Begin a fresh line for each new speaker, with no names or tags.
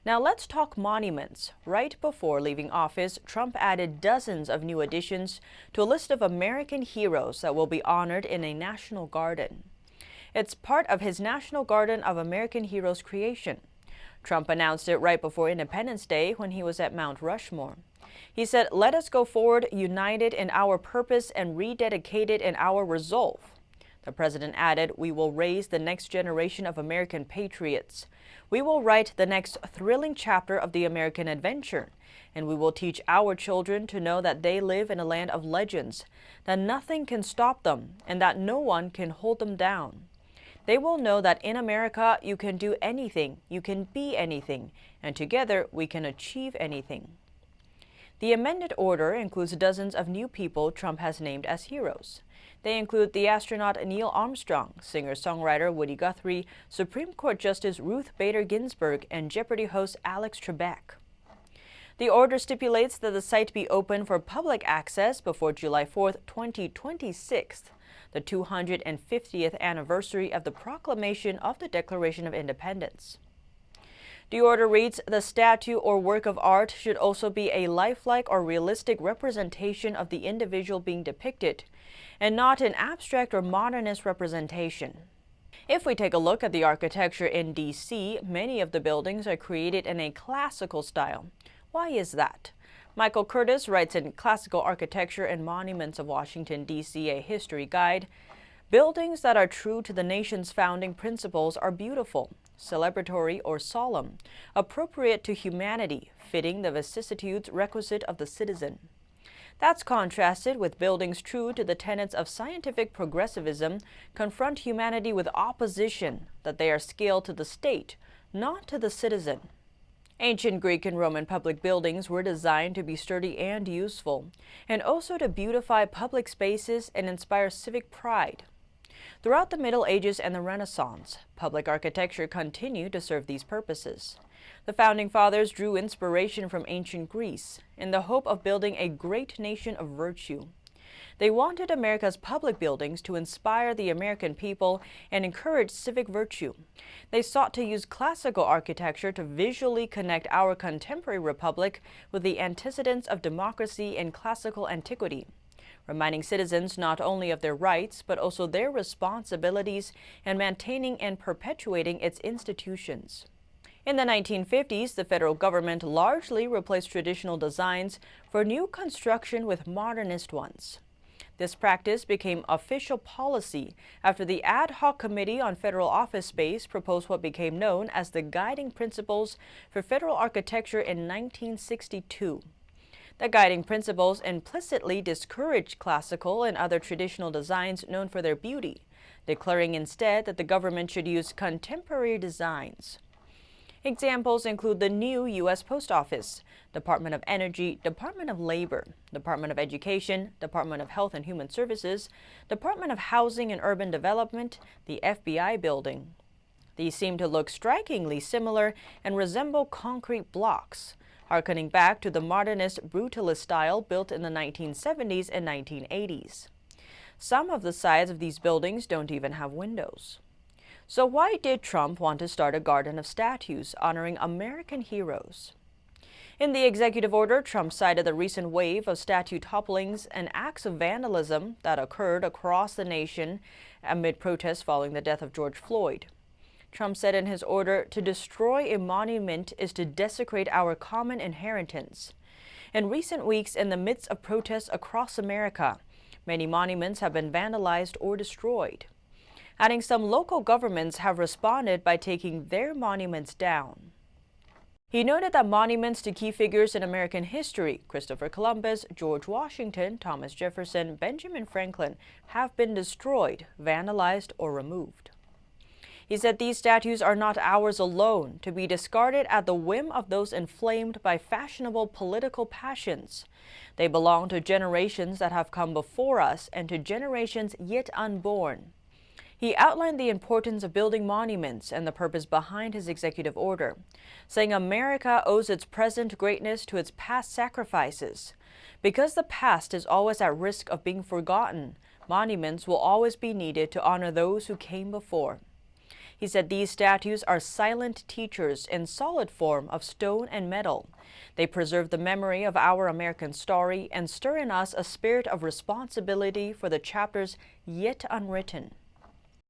Now let's talk monuments. Right before leaving office, Trump added dozens of new additions to a list of American heroes that will be honored in a national garden. It's part of his National Garden of American Heroes creation. Trump announced it right before Independence Day when he was at Mount Rushmore. He said, "Let us go forward united in our purpose and rededicated in our resolve." The president added, "We will raise the next generation of American patriots. We will write the next thrilling chapter of the American adventure, and we will teach our children to know that they live in a land of legends, that nothing can stop them, and that no one can hold them down. They will know that in America you can do anything, you can be anything, and together we can achieve anything." The amended order includes dozens of new people Trump has named as heroes. They include the astronaut Neil Armstrong, singer-songwriter Woody Guthrie, Supreme Court Justice Ruth Bader Ginsburg, and Jeopardy host Alex Trebek. The order stipulates that the site be open for public access before July 4th, 2026, the 250th anniversary of the proclamation of the Declaration of Independence. The order reads, "The statue or work of art should also be a lifelike or realistic representation of the individual being depicted, and not an abstract or modernist representation." If we take a look at the architecture in D.C., many of the buildings are created in a classical style. Why is that? Michael Curtis writes in Classical Architecture and Monuments of Washington, D.C., a history guide, "Buildings that are true to the nation's founding principles are beautiful, celebratory or solemn, appropriate to humanity, fitting the vicissitudes requisite of the citizen." That's contrasted with buildings true to the tenets of scientific progressivism confront humanity with opposition, that they are scaled to the state, not to the citizen. Ancient Greek and Roman public buildings were designed to be sturdy and useful, and also to beautify public spaces and inspire civic pride. Throughout the Middle Ages and the Renaissance, public architecture continued to serve these purposes. The Founding Fathers drew inspiration from ancient Greece in the hope of building a great nation of virtue. They wanted America's public buildings to inspire the American people and encourage civic virtue. They sought to use classical architecture to visually connect our contemporary republic with the antecedents of democracy in classical antiquity, reminding citizens not only of their rights but also their responsibilities in maintaining and perpetuating its institutions. In the 1950s, the federal government largely replaced traditional designs for new construction with modernist ones. This practice became official policy after the Ad Hoc Committee on Federal Office Space proposed what became known as the Guiding Principles for Federal Architecture in 1962. The guiding principles implicitly discouraged classical and other traditional designs known for their beauty, declaring instead that the government should use contemporary designs. Examples include the new U.S. Post Office, Department of Energy, Department of Labor, Department of Education, Department of Health and Human Services, Department of Housing and Urban Development, the FBI building. These seem to look strikingly similar and resemble concrete blocks, harkening back to the modernist brutalist style built in the 1970s and 1980s. Some of the sides of these buildings don't even have windows. So why did Trump want to start a garden of statues honoring American heroes? In the executive order, Trump cited the recent wave of statue topplings and acts of vandalism that occurred across the nation amid protests following the death of George Floyd. Trump said in his order, "To destroy a monument is to desecrate our common inheritance." In recent weeks, in the midst of protests across America, many monuments have been vandalized or destroyed. Adding, some local governments have responded by taking their monuments down. He noted that monuments to key figures in American history, Christopher Columbus, George Washington, Thomas Jefferson, Benjamin Franklin, have been destroyed, vandalized, or removed. He said these statues are not ours alone, to be discarded at the whim of those inflamed by fashionable political passions. They belong to generations that have come before us and to generations yet unborn. He outlined the importance of building monuments and the purpose behind his executive order, saying America owes its present greatness to its past sacrifices. Because the past is always at risk of being forgotten, monuments will always be needed to honor those who came before. He said these statues are silent teachers in solid form of stone and metal. They preserve the memory of our American story and stir in us a spirit of responsibility for the chapters yet unwritten.